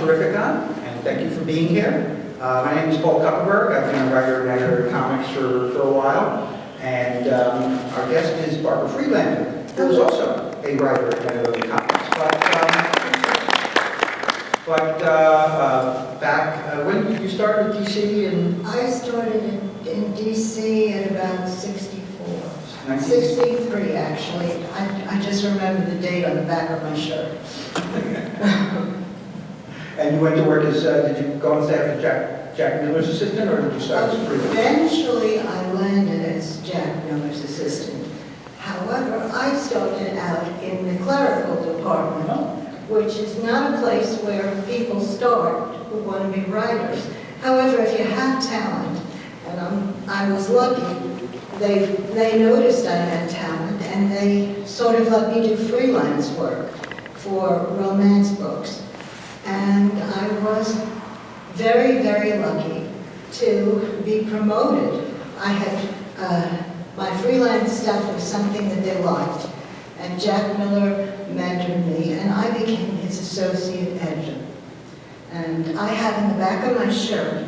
Terrificon, and thank you for being here. My name is Paul Kupperberg. I've been a writer and editor of comics for a while, and our guest is Barbara Friedlander, who is also a writer and editor of comics. But back, when did you start at DC? I started in DC at about 64. 63, actually. I just remember the date on the back of my shirt. And you went to work as, did you go on staff as Jack Miller's assistant, or did you start as a freelancer? Eventually, I landed as Jack Miller's assistant. However, I started out in the clerical department, which is not a place where people start who want to be writers. However, if you have talent, and I was lucky, they noticed I had talent, and they sort of let me do freelance work for romance books. And I was very, very lucky to be promoted. I had, my freelance stuff was something that they liked, and Jack Miller mentored me, and I became his associate editor. And I have in the back of my shirt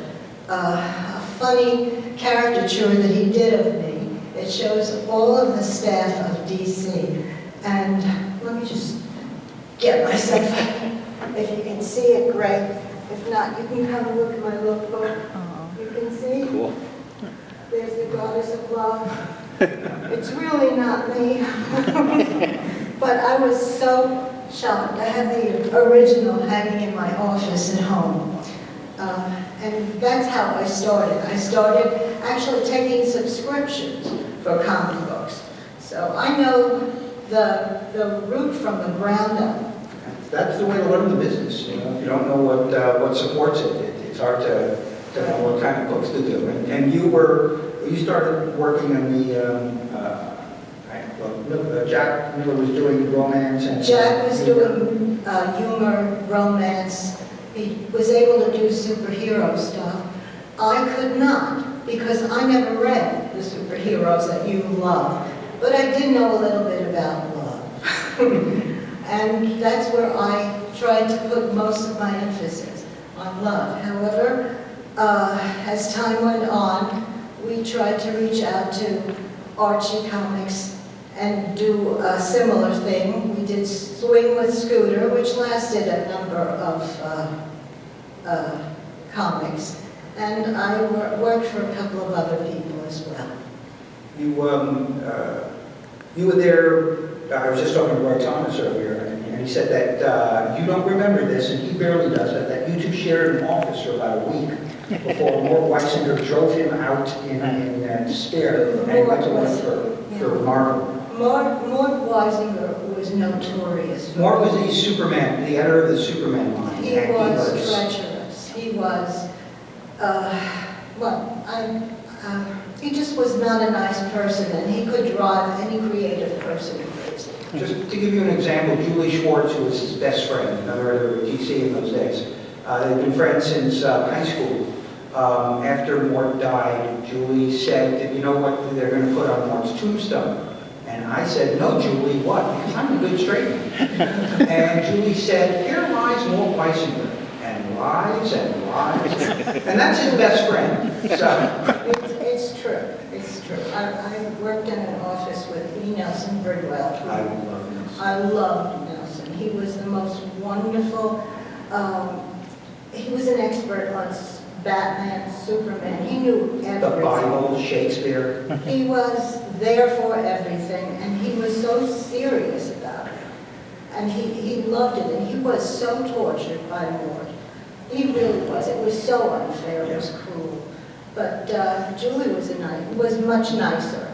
a funny caricature that he did of me. It shows all of the staff of DC. And let me just get myself up. If you can see it, great. If not, you can come look at my lookbook. You can see? Cool. There's the goddess of love. It's really not me. But I was so shocked. I have the original hanging in my office at home. And that's how I started. I started actually taking subscriptions for comic books. So I know the root from the ground up. That's the way to learn the business. You know, if you don't know what supports it, it's hard to know what kind of books to do. And you started working on Jack Miller was doing romance and Jack was doing humor, romance. He was able to do superhero stuff. I could not, because I never read the superheroes that you love, but I did know a little bit about love. And that's where I tried to put most of my emphasis, on love. However, as time went on, we tried to reach out to Archie Comics and do a similar thing. We did Swing with Scooter, which lasted a number of comics. And I worked for a couple of other people as well. You were there. I was just talking to Roy Thomas earlier, and he said that you don't remember this, and he barely does it, that you two shared an office for about a week before Mort Weisinger drove him out in despair and went to work for Marvel. Mort Weisinger was notorious. Mort was the Superman, the editor of the Superman line. He was treacherous. He was, he just was not a nice person, and he could drive any creative person crazy. Just to give you an example, Julie Schwartz, who was his best friend, another editor of DC in those days, they'd been friends since high school. After Mort died, Julie said, you know what they're going to put on Mort's tombstone? And I said, no, Julie, what? Because I'm a good straight man. And Julie said, here lies Mort Weisinger. And lies and lies. And that's his best friend. So. It's true. It's true. I worked in an office with E. Nelson Bridwell. I love Nelson. I loved Nelson. He was the most wonderful. He was an expert on Batman, Superman. He knew everything. The Bible, Shakespeare. He was there for everything, and he was so serious about it. And he loved it, and he was so tortured by Mort. He really was. It was so unfair. It was cruel. But Julie was much nicer,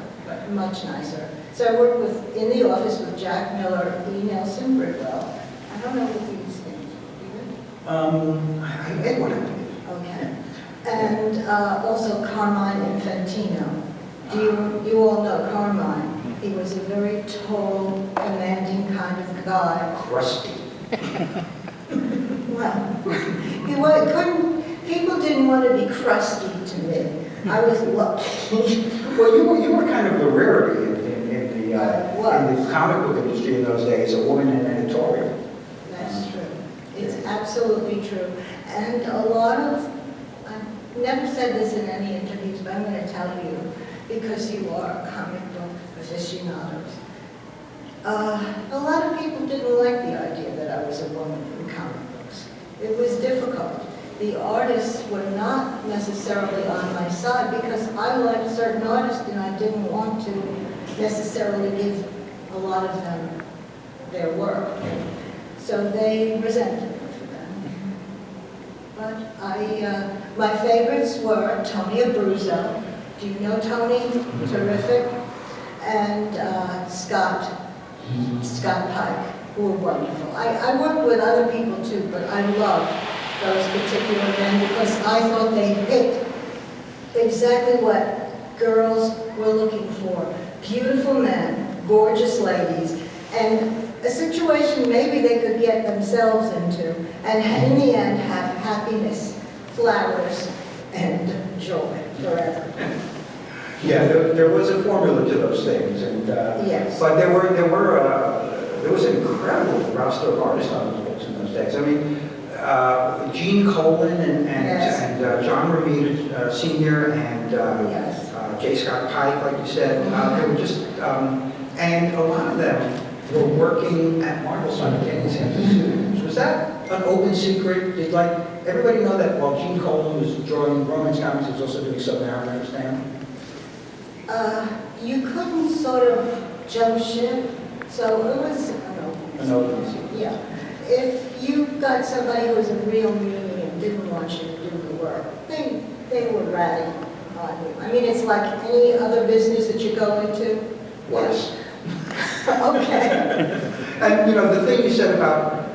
much nicer. So I worked in the office with Jack Miller, E. Nelson Bridwell. I don't know what these names are. I made one, I believe. Okay. And also Carmine Infantino. You all know Carmine. He was a very tall, commanding kind of guy. Crusty. Well, people didn't want to be crusty to me. I was lucky. Well, you were kind of a rarity in the comic book industry in those days, a woman in editorial. That's true. It's absolutely true. And a lot of, I've never said this in any interviews, but I'm going to tell you, because you are comic book aficionados. A lot of people didn't like the idea that I was a woman in comic books. It was difficult. The artists were not necessarily on my side because I liked certain artists and I didn't want to necessarily give a lot of them their work. So they resented me for that. But my favorites were Tony Abruzzo. Do you know Tony? Terrific. And Scott Pike, who were wonderful. I worked with other people too, but I loved those particular men because I thought they hit exactly what girls were looking for. Beautiful men, gorgeous ladies, and a situation maybe they could get themselves into, and in the end have happiness, flowers, and joy forever. Yeah, there was a formula to those things, and yes. But there was an incredible roster of artists on those books in those days. I mean, Gene Colan and Yes. John Romita Sr. and Yes. J. Scott Pike, like you said, they were just, and a lot of them were working at Marvel simultaneously as students. Was that an open secret? Did everybody know that while Gene Colan was drawing romance comics, he was also doing Submariner for Stan? You couldn't sort of jump ship, so it was An open secret. Yeah. If you got somebody who was a real meanie and didn't want you to do the work, they were ratty on you. I mean, it's like any other business that you go into. Yes. Okay. And the thing you said about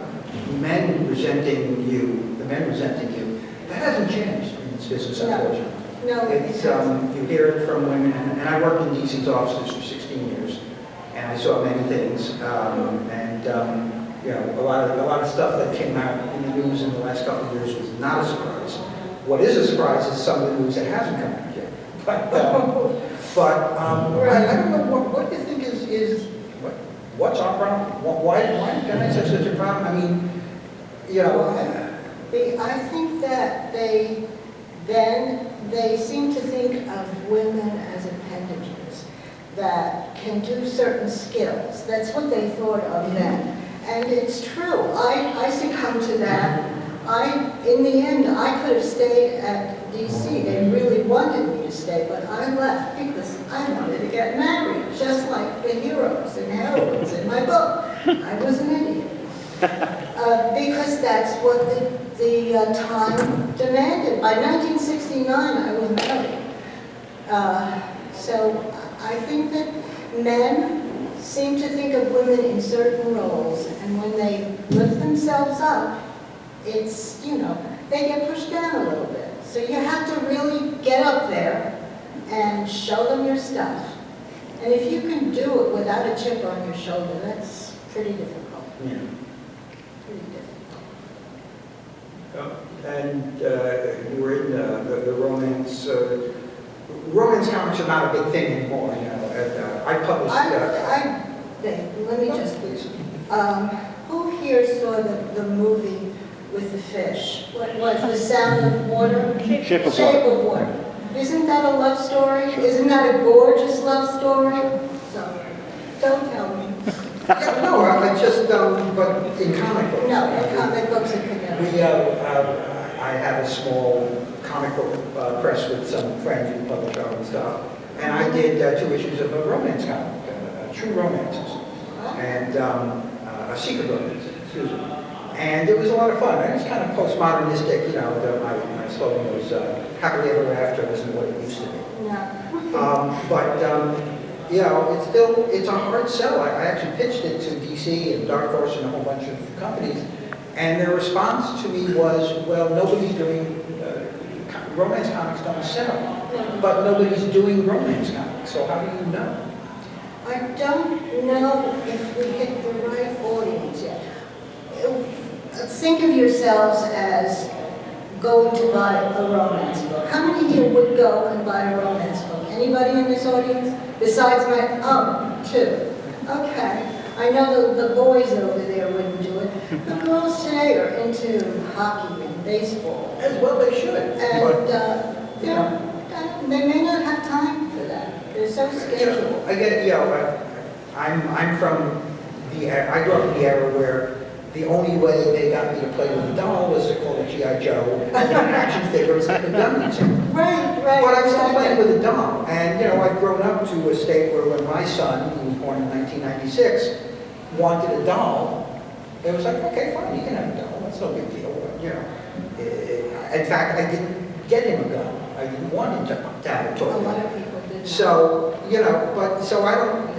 men resenting you, the men resenting you, that hasn't changed in this business, No. unfortunately. No, It's, you hear it from women, and I worked in DC's offices for 16 years, and I saw many things, a lot of stuff that came out in the news in the last couple of years was not a surprise. What is a surprise is some of the news that hasn't come out yet. But I don't know, what do you think is what's our problem? Why guys have such a problem? I mean, I think that they seem to think of women as appendages that can do certain skills. That's what they thought of then. And it's true. I succumbed to that. In the end, I could have stayed at DC. They really wanted me to stay, but I left because I wanted to get married, just like the heroes and heroines in my book. I was an idiot. Because that's what the time demanded. By 1969, I was married. So I think that men seem to think of women in certain roles, and when they lift themselves up, it's, they get pushed down a little bit. So you have to really get up there and show them your stuff. And if you can do it without a chip on your shoulder, that's pretty difficult. Yeah. Pretty difficult. And you were in the romance. Romance comics are not a big thing anymore. I published. Let me just please. Who here saw the movie with the fish? What was The Sound of Water? Shape of Water. Isn't that a love story? Isn't that a gorgeous love story? So, don't tell me. Yeah, no, I just but in comic books. No, in comic books it could never. I have a small comic book press with some friends who publish our own stuff, and I did 2 issues of a romance comic, true romances, and a secret romance, excuse me. And it was a lot of fun. And it was kind of postmodernistic, my slogan was happily ever after isn't what it used to be. No. It's a hard sell. I actually pitched it to DC and Dark Horse and a whole bunch of companies, and their response to me was, well, nobody's doing, romance comics don't sell, but nobody's doing romance comics, so how do you know? I don't know if we hit the right audience yet. Think of yourselves as going to buy a romance book. How many here would go and buy a romance book? Anybody in this audience? Besides 2. Okay. I know the boys over there wouldn't do it. The girls today are into hockey and baseball. As well they should. And they may not have time for that. They're so scheduled. I get, I'm from I grew up in the era where the only way they got me to play with a doll was to call it G.I. Joe, and action figures and gun museum. Right. But I'm still playing with a doll. And, I've grown up to a state where when my son, who was born in 1996, wanted a doll, it was like, okay, fine, you can have a doll. That's no big deal. In fact, I didn't get him a gun. I didn't want him to have a toy. A lot of people did. So, so I don't,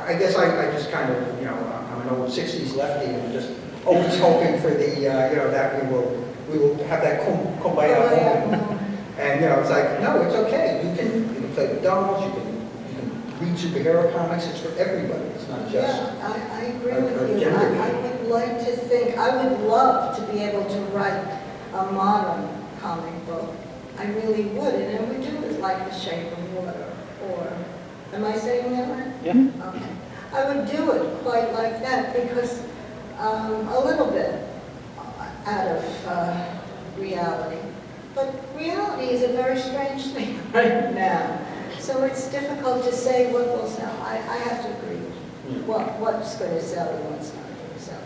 I guess I just kind of, I'm an old 60s lefty and just always hoping for the, that we will have that kumbaya moment. And, it's like, no, it's okay. You can play with dolls, you can read superhero comics. It's for everybody. It's not just Yeah, I agree with you. I would like to think, I would love to be able to write a modern comic book. I really would, and I would do it like The Shape of Water, or, am I saying that right? Yeah. Okay. I would do it quite like that because a little bit out of reality. But reality is a very strange thing right now. So it's difficult to say what will sell. I have to agree. What's going to sell and what's not going to sell.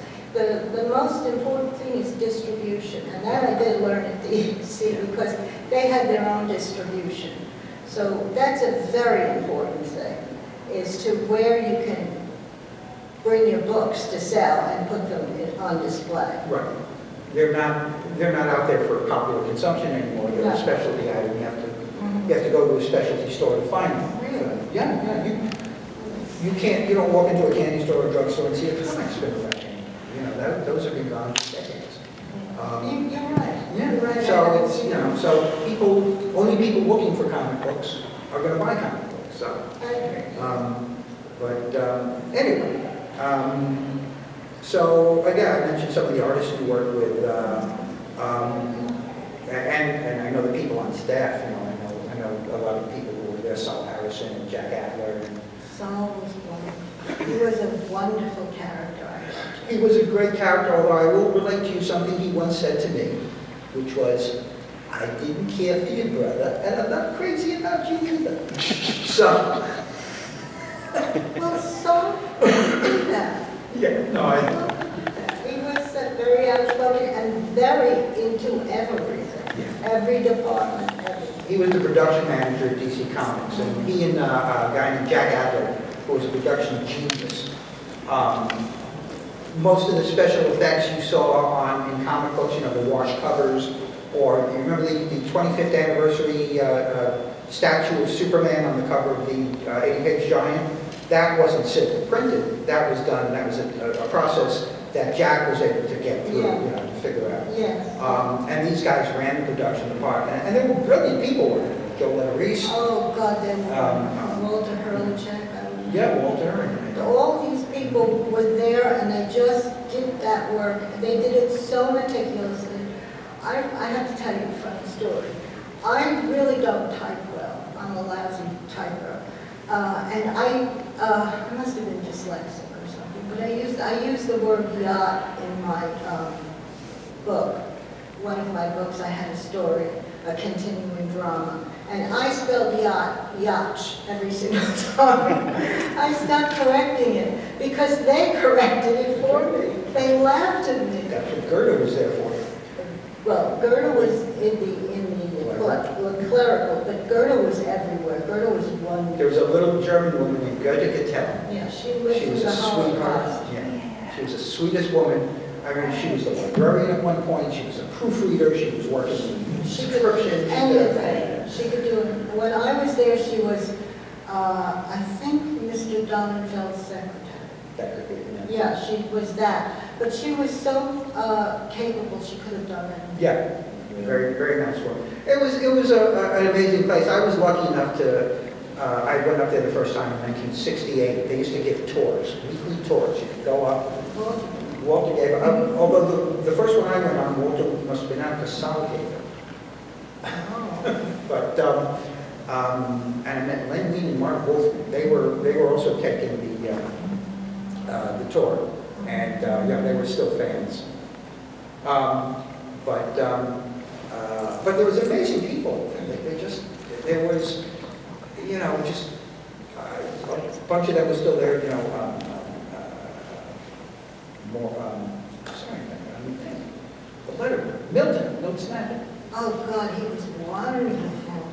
The most important thing is distribution. And that I did learn at the EC because they had their own distribution. So that's a very important thing, is to where you can bring your books to sell and put them on display. Right. They're not out there for popular consumption anymore. They're No. a specialty item. You have to go to a specialty store to find them. Really? Yeah. You don't walk into a candy store or drugstore and see a comic spin around. Those have been gone for decades. You're right. Yeah. You're right. So it's so only people looking for comic books are going to buy comic books. So. I agree. Anyway. So again, I mentioned some of the artists you work with, and I know the people on staff. I know a lot of people who were there: Saul Harrison and Jack Adler. Saul was wonderful. He was a wonderful character. I loved He was a great character. Although I will relate to you something he once said to me, which was, "I didn't care for your brother, and I'm not crazy about you either." So. Well, Saul didn't do that. Yeah. No. He was very outspoken and very into everything. Yeah. Every department, everything. He was the production manager at DC Comics, and he and a guy named Jack Adler, who was a production genius. Most of the special effects you saw in comic books, the wash covers, or you remember the 25th anniversary statue of Superman on the cover of the 80-page giant? That wasn't silver printed. That was done. That was a process that Jack was able to get through, Yeah. to figure out. Yes. And these guys ran the production department, and they were brilliant people. Joe Letterise. Oh, God, they were Walter Hurleychek. Yeah, Walter. And all these people were there, and they just did that work. They did it so meticulously. I have to tell you a funny story. I really don't type well. I'm a lousy typer. And I must have been dyslexic or something, but I used the word yacht in my book. One of my books, I had a story, a continuing drama, and I spelled yacht every single time. I stopped correcting it because they corrected it for me. They laughed at me. that's what Gerda was there for. Well, Gerda was in the clerical, but Gerda was everywhere. Gerda was wonderful. There was a little German woman named Gerda Cattell. Yeah, she lived She through was the a sweetheart. Holocaust. Yeah. She was the sweetest woman. I mean, she was the librarian at one point. She was a proofreader. She was working in She could subscriptions. anything. She could do it. When I was there, she was, I think, Mr. Donenfeld's secretary. That could be. Yeah, she was that. But she was so capable, she could have done anything. Yeah. Very, very nice woman. It was an amazing place. I was lucky enough to. I went up there the first time in 1968. They used to give tours, weekly tours. You could go up. Walter gave, although the first one I went on, Walter must have been out because Sal gave it. But, and I met Len Wein and Mark Wolfman. They were also taking the tour, and yeah, they were still fans. But there was amazing people. There was, you know, just a bunch of them were still there. You know, sorry, the letter, Milton Snapper. Oh, God, he was wonderful.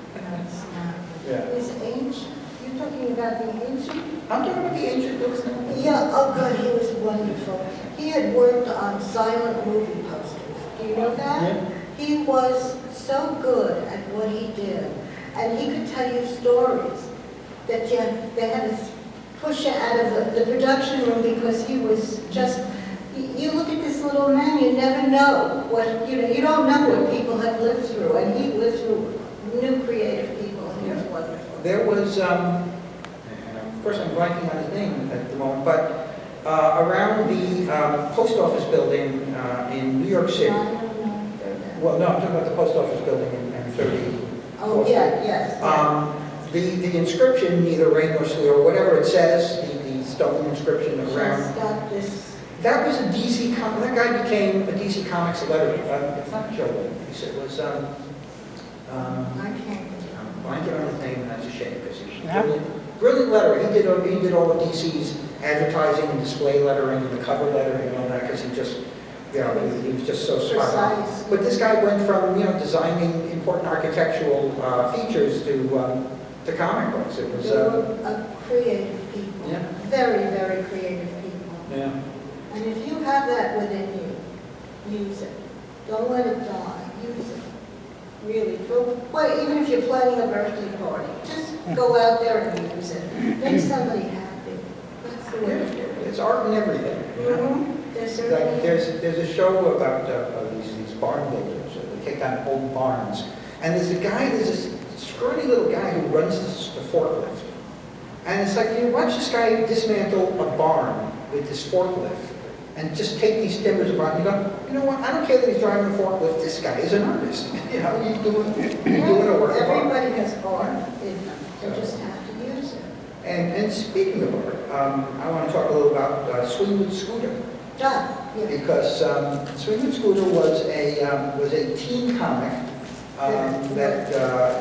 Yeah. He was ancient. You're talking about the ancient? I'm talking about the ancient Milton Snapper. Yeah, oh, God, he was wonderful. He had worked on silent movie posters. Do you know that? Yeah. He was so good at what he did. And he could tell you stories that they had to push out of the production room because he was just, you look at this little man, you never know what, you know, you don't know what people have lived through. And he lived through new creative people, and he was wonderful. There was, and of course I'm blanking on his name at the moment, but around the post office building in New York City. I don't know. Well, no, I'm talking about the post office building in 30. Oh, yeah, yes. The inscription, neither rain nor sleet, or whatever it says, the stone inscription around. Just got this. That was a DC comic. That guy became a DC Comics letterer. It's not Joe. It was. I can't. I'm blanking on his name, and that's a shame because he's brilliant letterer. He did all of DC's advertising and display lettering and the cover lettering and all that because he just. You know, he was just so smart. Precise. But this guy went from, you know, designing important architectural features to comic books. It was. They were creative people. Yeah. Very, very creative people. Yeah. And if you have that within you, use it. Don't let it die. Use it. Really. Well, even if you're planning a birthday party, just go out there and use it. Make somebody happy. That's the way to do it. It's art and everything. Mm-hmm. Like there's a show about these barn builders. They take down old barns, and there's this scrawny little guy who runs the forklift, and it's like you watch this guy dismantle a barn with this forklift, and just take these timbers apart. And you go, you know what? I don't care that he's driving a forklift. This guy is an artist. You know, he's doing a work of art. Everybody has art in them. They just have to use it. And speaking of art, I want to talk a little about Swing with Scooter. Yeah. Because Swing with Scooter was a teen comic that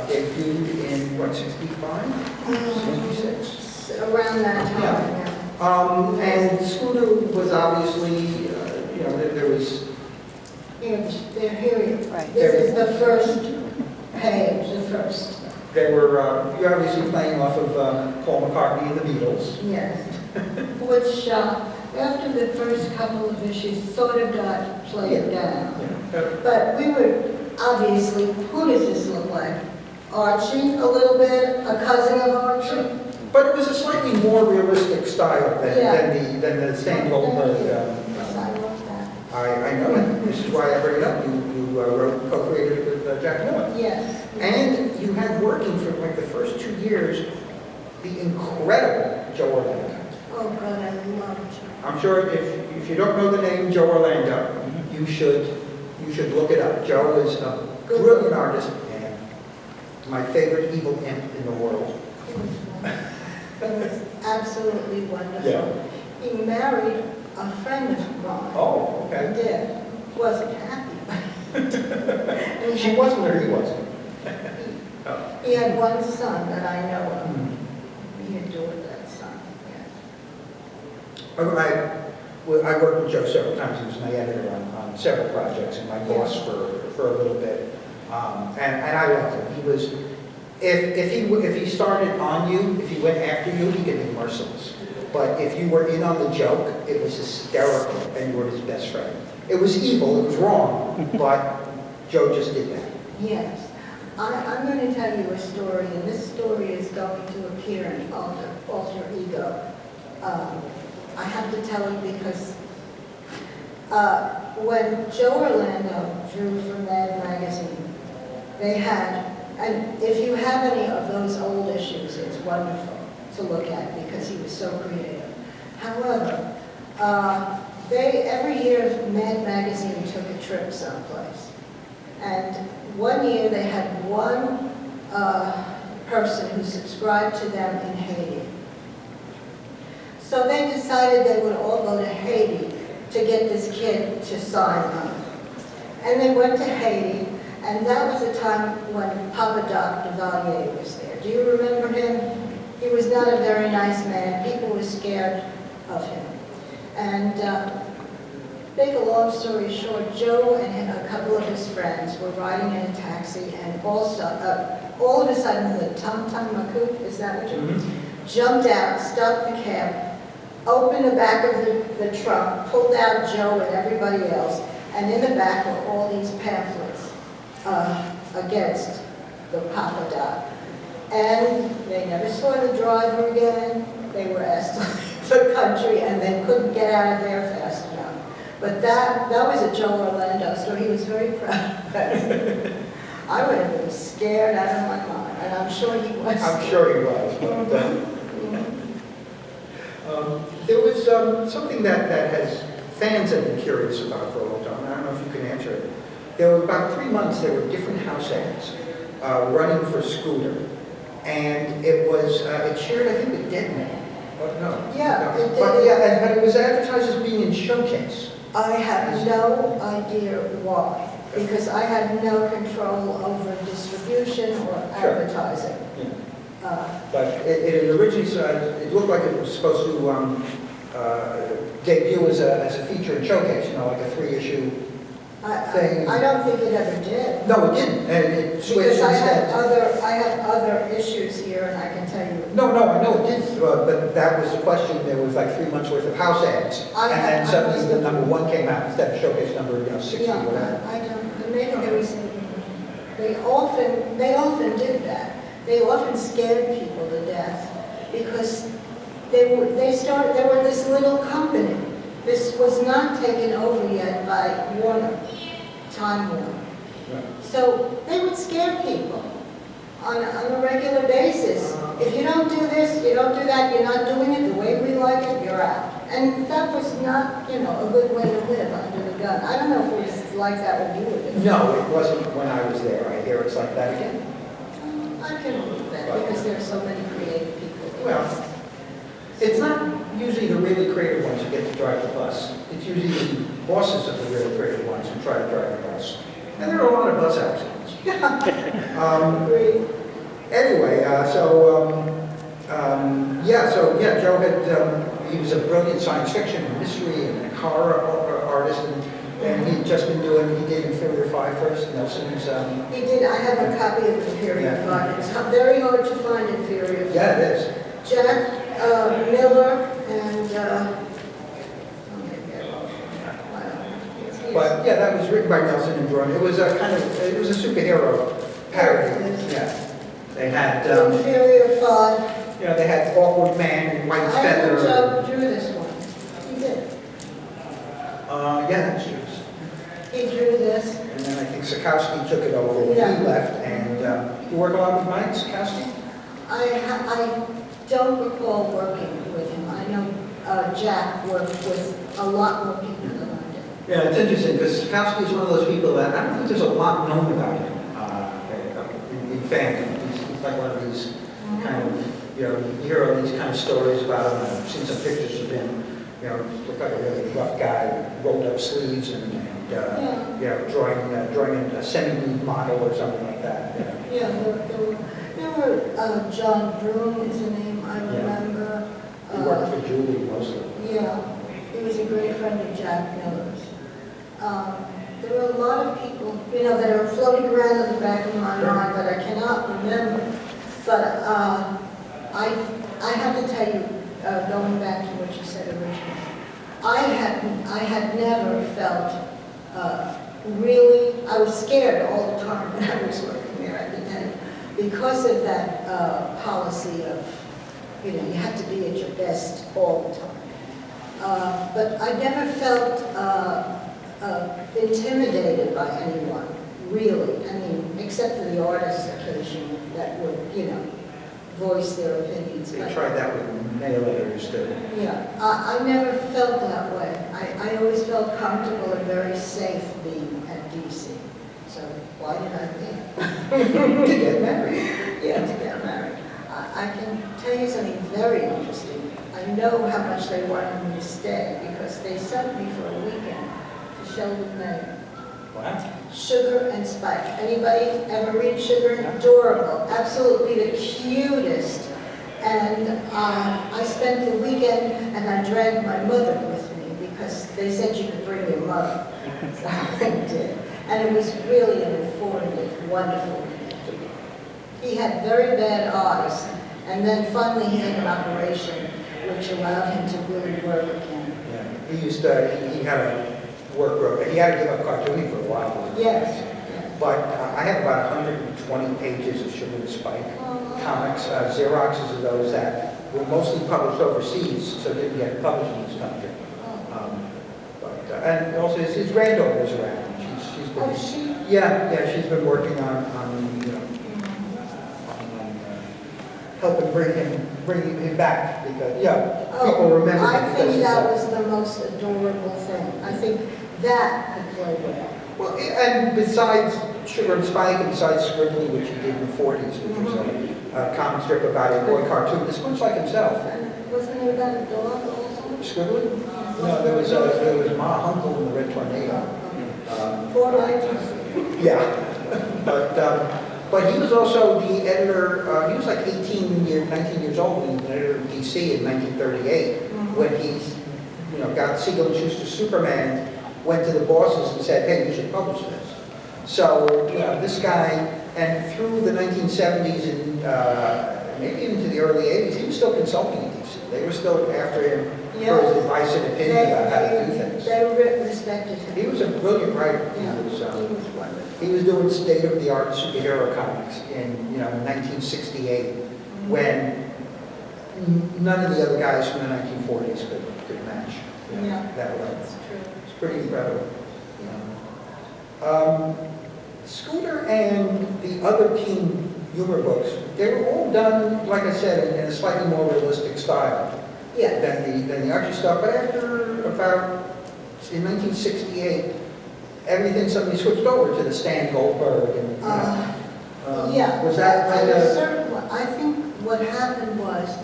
debuted in, what, 65? 66? Around that time, yeah. And Scooter was obviously, you know, there was... They're here. Right. This is the first page, the first. They were, you're obviously playing off of Paul McCartney and the Beatles. Yes. Which, after the first couple of issues, sort of got played down. Yeah. But we were obviously, who does this look like? Archie, a little bit, a cousin of Archie. But it was a slightly more realistic style than the Stan Goldberg. Yes, I love that. I know it. This is why I bring it up. You co-created it with Jack Miller. Yes. And you had working for like the first 2 years, the incredible Joe Orlando. Oh, God, I love Joe. I'm sure if you don't know the name Joe Orlando, you should look it up. Joe is a brilliant artist and my favorite evil imp in the world. It was absolutely wonderful. Yeah. He married a friend of mine. Oh, He okay. did. Wasn't happy. And She wasn't or he wasn't? He had one son that I know of. Hmm. He adored that son. Yeah. I worked with Joe several times. He was my editor on several projects and my boss for a little bit. And I loved him. He was, if he started on you, if he went after you, he could be merciless. But if you were in on the joke, it was hysterical and you were his best friend. It was evil, it was wrong, but Joe just did that. Yes. I'm going to tell you a story, and this story is going to appear in Alter Ego. I have to tell it because when Joe Orlando drew for Mad Magazine, they had, and if you have any of those old issues, it's wonderful to look at because he was so creative. However, every year Mad Magazine took a trip someplace. And one year they had one person who subscribed to them in Haiti. So So they decided they would all go to Haiti to get this kid to sign on. And they went to Haiti, and that was the time when Papa Doc Duvalier was there. Do you remember him? He was not a very nice man. People were scared of him. And make a long story short, Joe and a couple of his friends were riding in a taxi, and also, all of a sudden, the Tum-Tum Macoop, is that what you jumped out, stopped the cab, opened the back of the trunk, pulled out Joe and everybody else, and in the back were all these pamphlets against the Papa Doc. And they never saw the driver again. They were asked to leave the country, and they couldn't get out of there fast enough. But that was a Joe Orlando story. He was very proud of that. I would have been scared out of my mind, and I'm sure he was. I'm sure he was. But, there was something that has fans have been curious about for a long time. I don't know if you can answer it. There were about 3 months, there were different house ads running for Scooter. And it was, it shared, I think, with Dead Man. Oh, no. Yeah, no. it did. But it was advertised as being in Showcase. I have no idea why, because I had no control over distribution or advertising. Yeah. But it originally, it looked like it was supposed to debut as a feature in Showcase, you know, like a 3-issue thing. I don't think it ever did. No, it didn't, and it switched Because instead. I have other issues here, and I can tell you. No, I know it didn't, but that was the question. There was like 3 months worth of house ads, and then suddenly the number 1 came out instead of Showcase number 60 or whatever. I don't. Maybe there was. They often did that. They often scared people to death because they were this little company. This was not taken over yet by Warner, Time Warner. Right. So they would scare people on a regular basis. If you don't do this, you don't do that, you're not doing it the way we like it, you're out. And that was not, a good way to live under the gun. I don't know if it was like that when you were there. No, it wasn't when I was there. I hear it's like that again. I can believe that because there are so many creative people. Well, it's not usually the really creative ones who get to drive the bus. It's usually the bosses of the really creative ones who try to drive the bus. And there are a lot of bus accidents. Anyway, Joe had, he was a brilliant science fiction and mystery and horror artist, and he'd just been he did Inferior 5 first, Nelson's. He did, I have a copy of Inferior 5. It's very hard to find Inferior 5. Yeah, it is. Jack Miller and, But yeah, that was written by Nelson and drawn. It was a it was a superhero parody. Yeah. They had, Inferior 5. they had Awkward Man and White Feather. Joe drew this one. He did. Yeah, that's true. He drew this. And then I think Sikowski took it over when Yeah. he left. And you work a lot with Mike Sikowski? I don't recall working with him. I know Jack worked with a lot more people than I did. Yeah, it's interesting because Sikowski is one of those people that I don't think there's a lot known about him in fandom. He's like one of these kind of, you hear all these kind of stories about him. I've seen some pictures of him. Looked like a really rough guy, rolled up sleeves and drawing a semi-nude model or something like that. Yeah, there were John Broom is the name I remember. He worked for Julie mostly. Yeah, he was a great friend of Jack Miller's. There were a lot of people, that are floating around in the back of my mind that I cannot remember. But I have to tell you, going back to what you said originally, I had never felt really, I was scared all the time when I was working there, I can tell you, because of that policy of, you have to be at your best all the time. But I never felt intimidated by anyone, really. I mean, except for the artists occasionally that would, voice their opinions. They tried that with mail-letters too. Yeah, I never felt that way. I always felt comfortable and very safe being at DC. So why did I think? To get married. Yeah, to get married. I can tell you something very interesting. I know how much they wanted me to stay because they sent me for a weekend to Sheldon, Maine. What? Sugar and Spike. Anybody ever read Sugar? Adorable. Absolutely the cutest. And I spent the weekend and I dragged my mother with me because they said you could bring your mother. So I did. And it was really an informative, wonderful weekend. He had very bad eyes, and then finally he had an operation which allowed him to really work again. Yeah. He had a work road. He had to give up cartooning for a while. Yes. But I have about 120 pages of Sugar and Spike comics, Xeroxes of those that were mostly published overseas, so didn't get published in this country. And also his granddaughter is around. She's been, Oh, she? yeah, she's been working on helping bring him back because people remember. I think that was the most adorable thing. I think that could play well. Well, and besides Sugar and Spike, and besides Scribbly, which he did in the 40s, which was a comic strip about a boy cartoonist, much like himself. And wasn't there about a dog also? Scribbly? No, there was Ma Hunkel in the Red Tornado. 4 pages. Yeah, but he was also the editor. He was like 19 years old when he was an editor of DC in 1938, when he, got Siegel and Schuster's Superman. Went to the bosses and said, hey, you should publish this. So, this guy, and through the 1970s and maybe into the early 80s, he was still consulting at DC. They were still after him for his advice and opinion about how to do things. They respected him. He was a brilliant writer. Yeah, He was wonderful. He was doing state-of-the-art superhero comics in 1968, when none of the other guys from the 1940s could match that level. That's true. Pretty incredible. Scooter and the other teen humor books, they were all done, like I said, in a slightly more realistic style than the Archie stuff. But after about, in 1968, everything suddenly switched over to the Stan Goldberg. And, was that kind of... I think what happened was,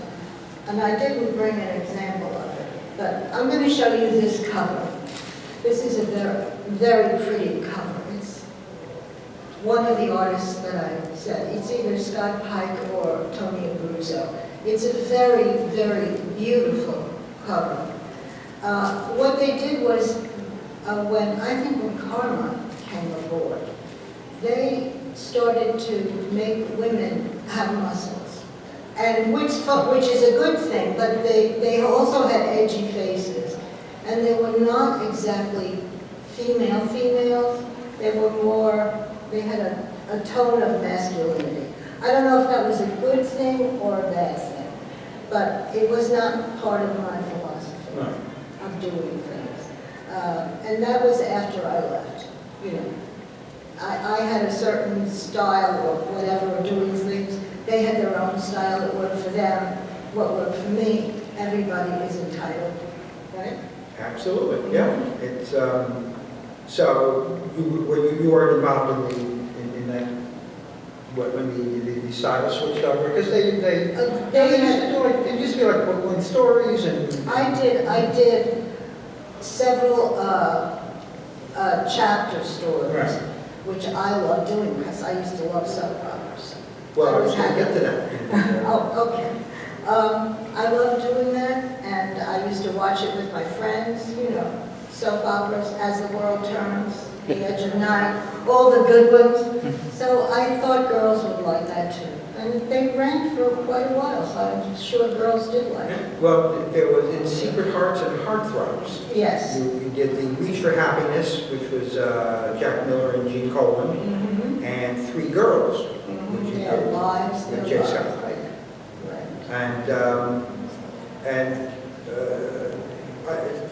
and I didn't bring an example of it, but I'm going to show you this cover. This is a very, very pretty cover. It's one of the artists that I said. It's either Scott Pike or Tony Abruzzo. It's a very, very beautiful cover. What they did was, when Karma came aboard, they started to make women have muscles, and which is a good thing, but they also had edgy faces. And they were not exactly females. They were more, they had a tone of masculinity. I don't know if that was a good thing or a bad thing, but it was not part of my philosophy of doing things. And that was after I left. I had a certain style or whatever of doing things. They had their own style that worked for them. What worked for me, everybody is entitled, right? Absolutely, yeah. It's so you weren't involved in that when the style switched over, because they used to be like book-length stories and. I did several chapter stories, which I love doing because I used to love soap operas. Well, I was going to get to that. Oh, okay. I love doing that, and I used to watch it with my friends, soap operas, As the World Turns, The Edge of Night, all the good ones. So I thought girls would like that too. And they ran for quite a while, so I'm sure girls did like it. Well, there was in Secret Hearts and Heartthrobs. Yes. You did the Reach for Happiness, which was Jack Miller and Gene Colan, and Three Girls, which you did Lives, with Jay Scott. Right. And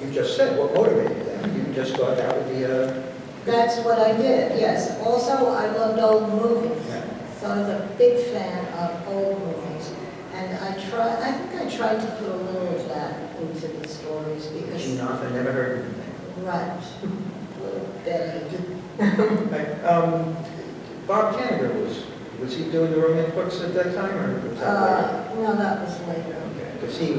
you just said what motivated them. You just thought that would be a... That's what I did, yes. Also, I loved old movies. Yeah. So I was a big fan of old movies. And I think I tried to put a little of that into the stories because... Gene I never heard anything. Right. Little Betty. Bob Canada was Was he doing the romance books at that time, or was that later? No, that was later. Because he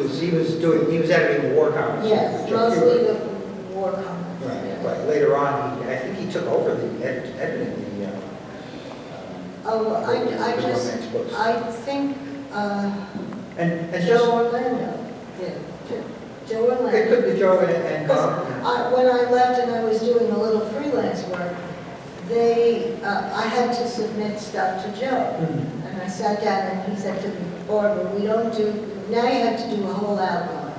was editing war comics. Yes, with Chuck mostly Huber. the war comics. Right, yeah. but later on, I think he took over the editing Oh, I the just, romance books. I think And Joe just, Orlando did. Joe it Orlando. could be Joe and Bob. When I left and I was doing a little freelance work, I had to submit stuff to Joe. Mhm. And I sat down and he said to me, Barbara, now you have to do a whole outline.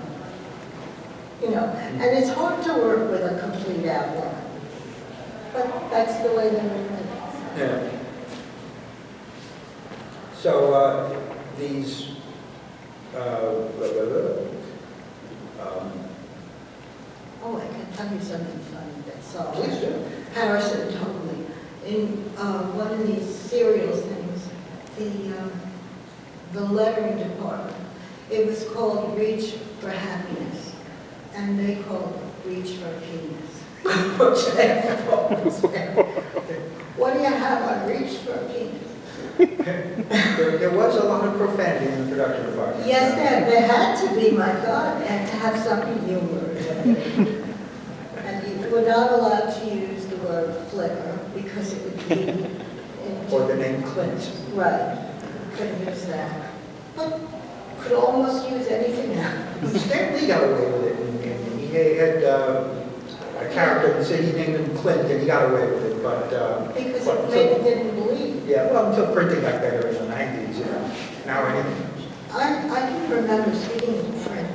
You know, and it's hard to work with a complete outline. But that's the way they were written. Yeah. So these, Oh, I can tell you something funny that saw. please do. Harrison told me, in one of these serial things, the lettering department, it was called Reach for Happiness, and they called it Reach for Penis. Which I thought was very- What do you have on Reach for Penis? There was a lot of profanity in the production department. Yes, there had to be, my God, and to have some humor. And you were not allowed to use the word flicker because it would be... Or the name Clint. Right, couldn't use that. But could almost use anything else. Stan Lee got away with it, and he had a character that said he named him Clint, and he got away with it, but... Because but it maybe didn't believe. Yeah, well, until printing got better in the 90s, you know. Now anything. I can remember speaking of print.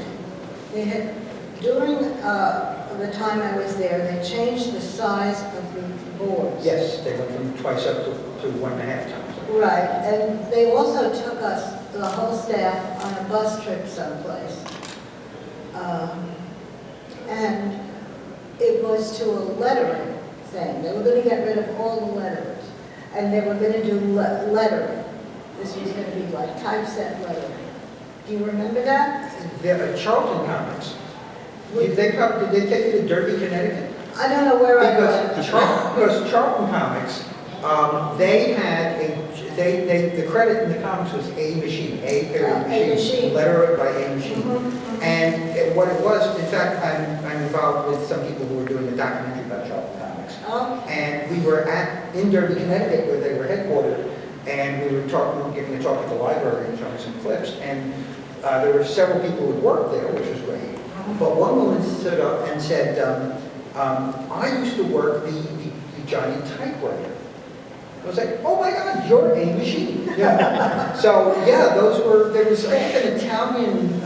They had, during the time I was there, they changed the size of the boards. Yes, they went from twice up to 1.5 times. Right, and they also took us, the whole staff, on a bus trip someplace. And it was to a lettering thing. They were going to get rid of all the letterers. And they were going to do lettering. This was going to be like typeset lettering. Do you remember that? Charlton Comics. Did they take you to Derby, Connecticut? I don't know where I was. Because Charlton Comics, they had the credit in the comics was A machine, A period A machine. letter by A machine. Mhm. And what it was, in fact, I'm involved with some people who were doing a documentary about Charlton Comics. Okay. And we were in Derby, Connecticut, where they were headquartered, and we were giving a talk at the library and showing some clips. And there were several people who worked there, which was great. But one woman stood up and said, I used to work the Johnny typewriter. I was like, oh my God, you're a machine. Yeah. So yeah, there was I think an Italian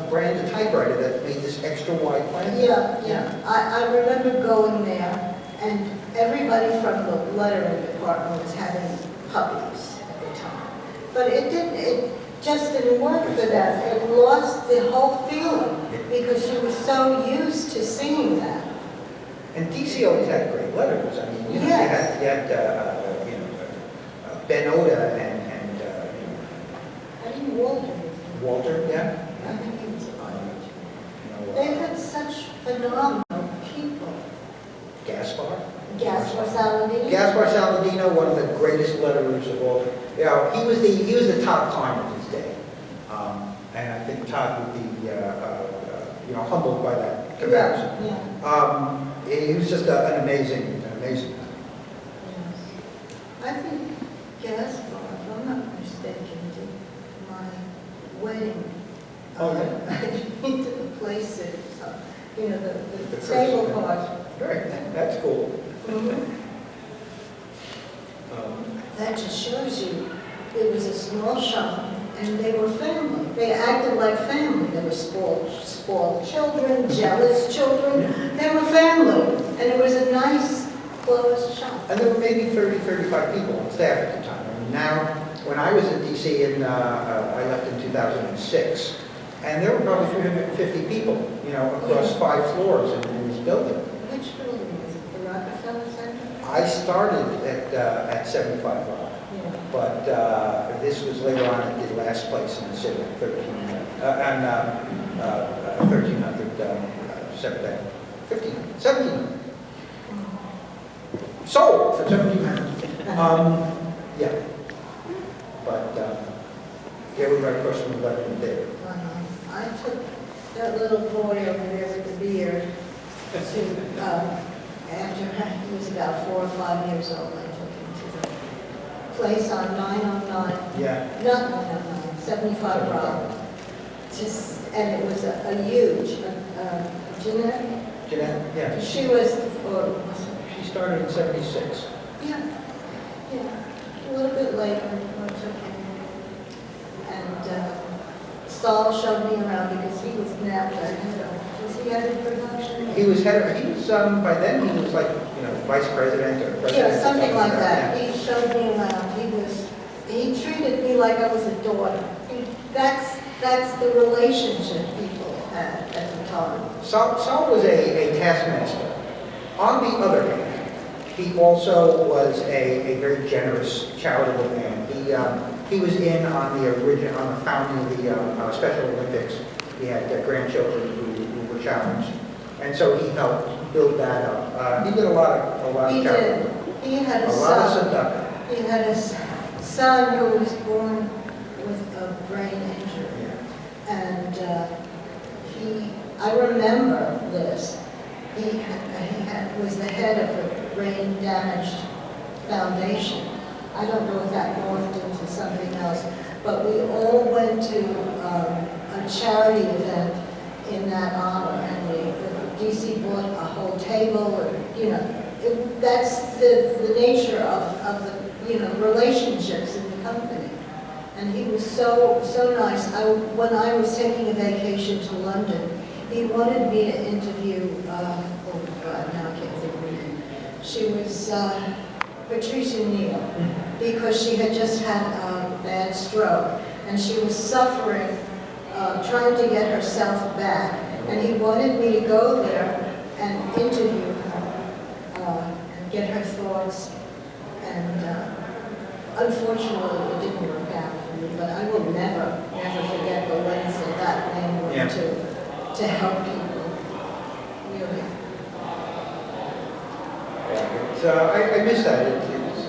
brand of typewriter that made this extra wide plan. Yeah. I remember going there, and everybody from the lettering department was having puppies at the time. But it just didn't work for them. It lost the whole feeling because she was so used to seeing that. And DC always had great letters. I mean, you know, Yes. you had Ben Oda and I think Walter. Walter, yeah. I think he was on it. You know, They had such phenomenal people. Gaspar. Gaspar Saladino. Gaspar Saladino, one of the greatest letterers of all. You know, he was the Todd Klein of his day, and I think Todd would be humbled by that comparison. Yeah. He was just an amazing man. Yes. I think Gaspar, if I'm not mistaken, did my wedding. Oh, yeah. Into the place that, the The table first, part. Right, that's cool. Mhm. That just shows you, it was a small shop, and they were family. They acted like family. They were spoiled children, jealous children. They were family, and it was a nice, closed shop. And there were maybe 30, 35 people on staff at the time. I mean, now, when I was at DC, I left in 2006, and there were probably 350 people, across 5 floors in this building. Which building was it? The Rockefeller Center? I started at 75 Rock. Yeah. But this was later on at the last place in the city, 1300, 1700. Sold for 1,700. Yeah. were right across from 11 and David. I took that little boy over there with the beard to, after he was about 4 or 5 years old, I took him to the place on 909, Yeah. not 909, 75 Broad. And it was a huge, Jeanette, Jeanette? Yeah. she was, or was it? She started in 76. Yeah, a little bit later, I took him. And Saul showed me around because he was now the head of, was he head of production? He was by then he was like, vice president or president. Yeah, something like that. Yeah. He showed me around. He treated me like I was a daughter. That's the relationship people had at the time. Saul was a taskmaster. On the other hand, he also was a very generous, charitable man. He was in on the founding of the Special Olympics. He had grandchildren who were challenged, and so he helped build that up. He did a lot of charity. He had a lot of son. tzedakah. He had a son who was born with a brain injury, and I remember this. He was the head of the brain damaged foundation. I don't know if that morphed into something else, but we all went to a charity event in that honor, and the DC bought a whole table, that's the nature of the relationships in the company. And he was so nice. When I was taking a vacation to London, he wanted me to interview, oh God, now I can't think of her name. She was Patricia Neal, because she had just had a bad stroke, and she was suffering, trying to get herself back. And he wanted me to go there and interview her, and get her thoughts. And unfortunately, it didn't work out for me, but I will never forget the lengths of that man went to help people, really. Yeah, I miss that.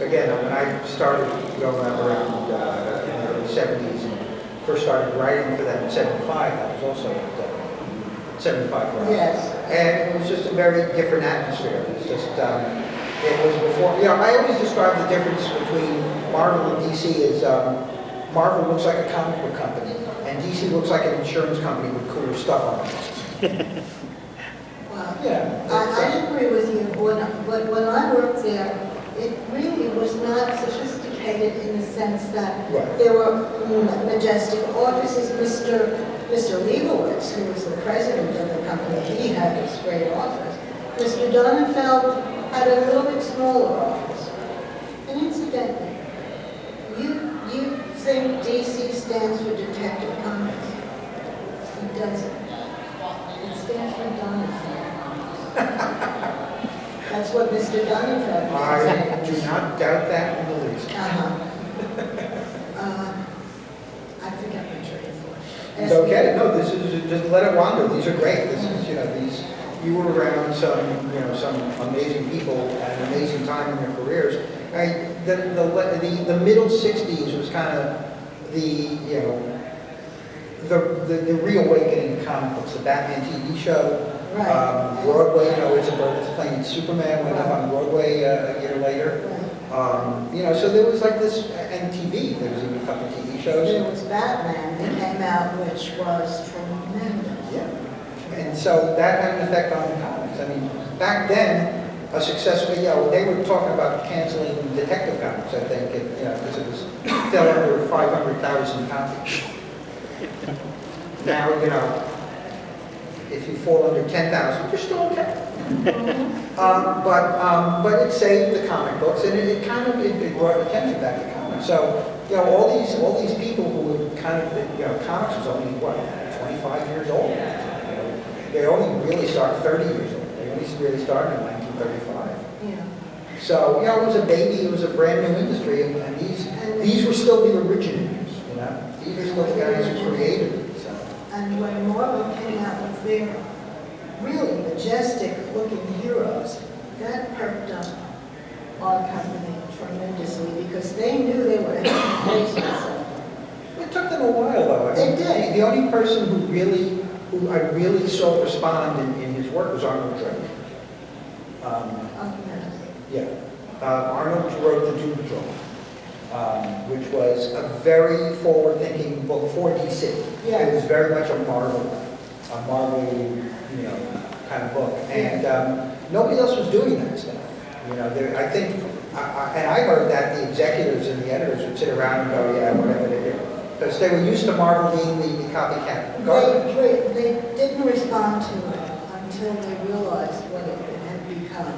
Again, when I started going around in the early 70s and first started writing for them in 75, I was also at 75 Rock. Yes. And it was just a very different atmosphere. It was just, it was before, I always describe the difference between Marvel and DC as Marvel looks like a comic book company, and DC looks like an insurance company with cooler stuff on it. Well, Yeah. I agree with you. When I worked there, it really was not sophisticated in the sense that Right. there were majestic offices. Mr. Leibowitz, who was the president of the company, he had this great office. Mr. Donenfeld had a little bit smaller office. And incidentally, you think DC stands for Detective Comics? It doesn't. It stands for Donenfeld. That's what Mr. Donenfeld was saying. I do not doubt that in the least. I forgot my train of thought. It's okay. No, this is just let it wander. These are great. This is, you were around some amazing people at an amazing time in their careers. The middle '60s was kind of the reawakening of comic books. The Batman TV show, Right. Broadway. It's playing Superman went up on Broadway a year later. Right. So there was like this, and TV. There was even a couple of TV shows. There was Batman that came out, which was tremendous. Yeah. And so that had an effect on the comics. I mean, back then, a successful, they were talking about canceling Detective Comics, I think, because it was fell under 500,000 copies. Now, if you fall under 10,000, you're still okay. But it saved the comic books, and it brought attention back to comics. So, all these people who would comics was only, 25 years old. They only really started 30 years old. They only really started in 1935. Yeah. So, it was a baby, it was a brand new industry, and these were still the originators, These were still the guys who created it. So. And when Marvel came out with their really majestic looking heroes, that perked up our company tremendously because they knew they were in the face with something. It took them a a while, though. I mean, It did. The only person who I really saw respond in his work was Arnold Drake. Yeah. Arnold wrote The Doom Patrol, which was a very forward-thinking book for DC. Yeah. It was very much a Marvel, kind of book. And nobody else was doing that stuff. I think, and I heard that the executives and the editors would sit around and go, yeah, whatever they do. Because they were used to Marvel being the copycat garbage. They didn't respond to it until they realized what it had become,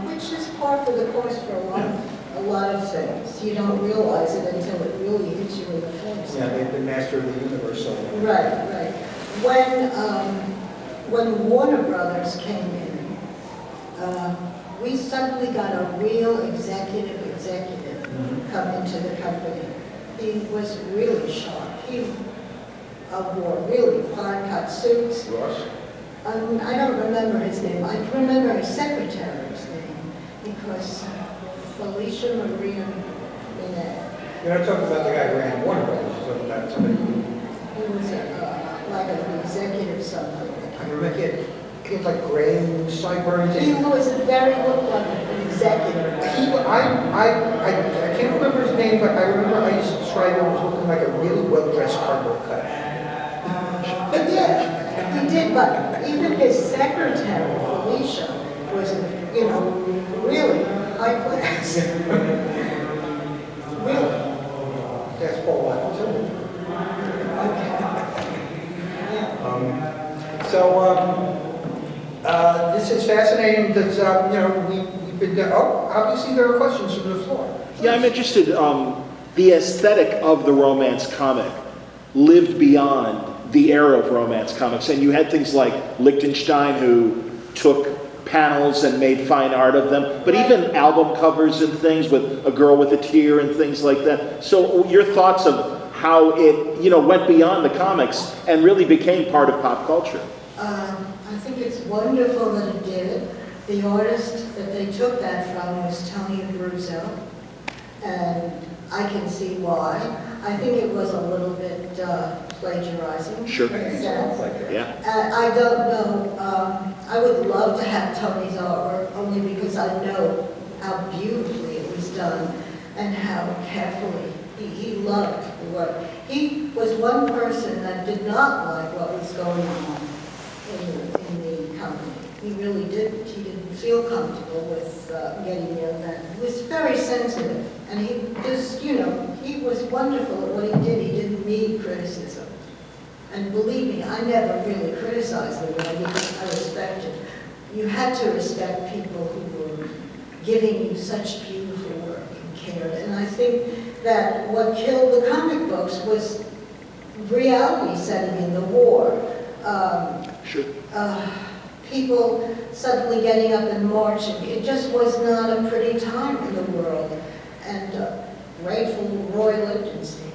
which is par for the course for a lot of things. You don't realize it until it really hits you in the face. Yeah, they've been master of the universe so long. Right. When Warner Brothers came in, we suddenly got a real executive come into the company. He was really sharp. He wore really fine-cut suits. Ross? I don't remember his name. I remember his secretary's name because Felicia Maria Minet. You're not talking about the guy who ran Warner Brothers. You're talking about somebody who... He was like an executive something. I remember he had like gray sideburns. He was very looked like an executive. I can't remember his name, but I remember I used to describe him as looking like a really well-dressed cardboard cutout. He did, but even his secretary, Felicia, was, really high class. Really. That's Paul Kupperberg. This is fascinating because, we've been, obviously there are questions from the floor. Yeah, I'm interested. The aesthetic of the romance comic lived beyond the era of romance comics, and you had things like Lichtenstein, who took panels and made fine art of them, but even album covers and things with a girl with a tear and things like that. So your thoughts of how it, went beyond the comics and really became part of pop culture? I think it's wonderful that it did. The artist that they took that from was Tony Abruzzo, and I can see why. I think it was a little bit plagiarizing. Sure. Yeah. I don't know. I would love to have Tony's artwork only because I know how beautifully it was done and how carefully he loved the work. He was one person that did not like what was going on in the company. He really didn't. He didn't feel comfortable with getting in that. He was very sensitive, and he just, he was wonderful at what he did. He didn't need criticism. And believe me, I never really criticized the guy because I respected. You had to respect people who were giving you such beautiful work and cared. And I think that what killed the comic books was reality setting in, the war. Sure. People suddenly getting up and marching. It just was not a pretty time in the world. And grateful Roy Lichtenstein.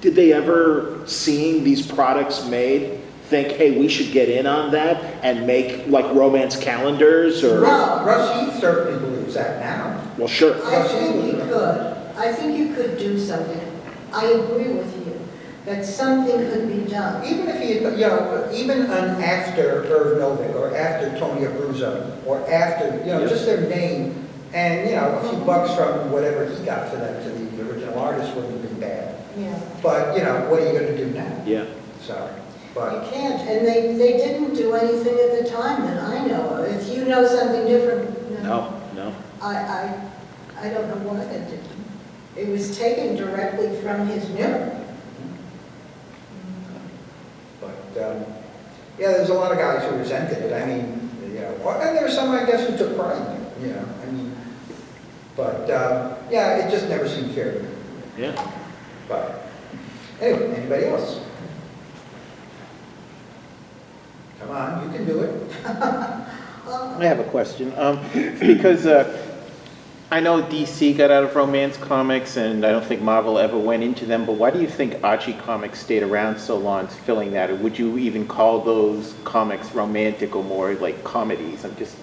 Did they ever, seeing these products made, think, hey, we should get in on that and make like romance calendars? Or Russ Heath certainly believes that now. Well, sure. I think you could. I think you could do something. I agree with you that something could be done. Even if he, even after Irv Novick or after Tony Abruzzo or after, just their name and, a few bucks from whatever he got for them to the original artist wouldn't have been bad. Yeah. But, what are you going to do now? Yeah. So, You can't. And they didn't do anything at the time that I know of. If you know something different, No. I don't know what it did. It was taken directly from his mirror. But, there's a lot of guys who resented it. I mean, and there were some, I guess, who took pride in it, But, it just never seemed fair to me. Yeah. But, anyway, anybody else? Come on, you can do it. I have a question. Because I know DC got out of romance comics, and I don't think Marvel ever went into them, but why do you think Archie Comics stayed around so long filling that? Or would you even call those comics romantic or more like comedies? I'm just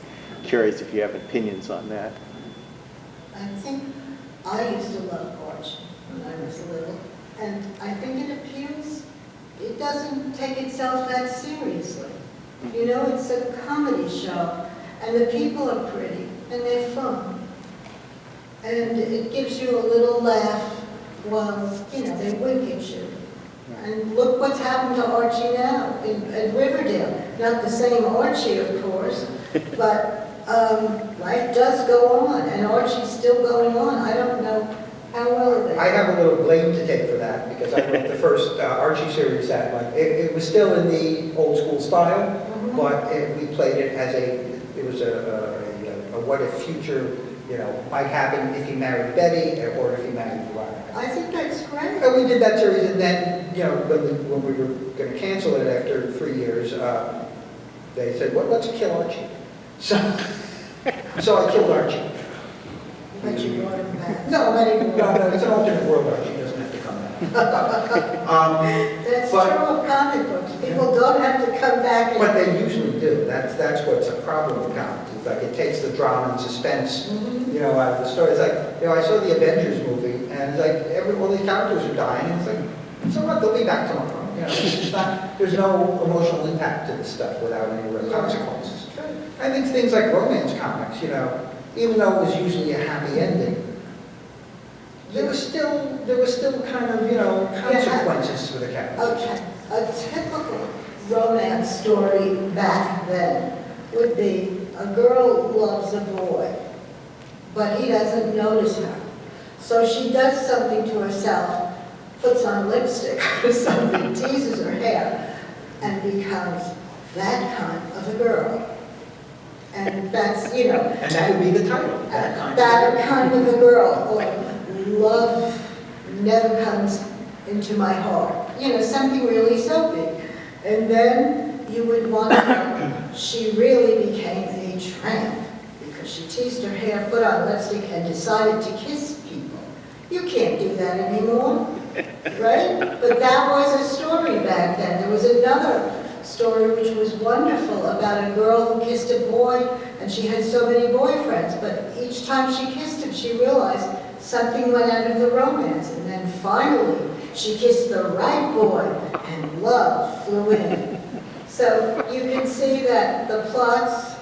curious if you have opinions on that. I think I used to love Archie when I was little. And I think it appeals, it doesn't take itself that seriously. You know, it's a comedy show, and the people are pretty, and they're fun. And it gives you a little laugh while, you know, they wink at you. And look what's happened to Archie now in Riverdale. Not the same Archie, of course, but life does go on, and Archie's still going on. I don't know how well they. I have a little blame to take for that, because I wrote the first Archie series that, like, it was still in the old school style, but we played it as it was a what if future, you know, might happen if he married Betty or if he married Veronica. I think that's great. And we did that series, and then, you know, when we were going to cancel it after 3 years, they said, well, let's kill Archie. So I killed Archie. But you brought him back. No, it's an alternate world, Archie doesn't have to come back. That's but- true of comic books. People don't have to come back and. But they usually do. That's what's a problem with comics. It's like it takes the drama and suspense, you know, out of the story. It's like, you know, I saw the Avengers movie, and it's like all the characters are dying, and it's like, so what? They'll be back tomorrow. You know, it's not, there's no emotional impact to this stuff without any real consequences. I think things like romance comics, you know, even though it was usually a happy ending, there was still kind of, you know, consequences to the characters. Okay, a typical romance story back then would be a girl loves a boy, but he doesn't notice her. So she does something to herself, puts on lipstick or something, teases her hair, and becomes that kind of a girl. And that's, you know. And that would be the title. That kind of a girl, or love never comes into my heart. You know, something really soapy. And then you would wonder, she really became a tramp because she teased her hair, put on lipstick, and decided to kiss people. You can't do that anymore, right? But that was a story back then. There was another story which was wonderful about a girl who kissed a boy, and she had so many boyfriends, but each time she kissed him, she realized something went out of the romance, and then finally she kissed the right boy, and love flew in. So you can see that the plots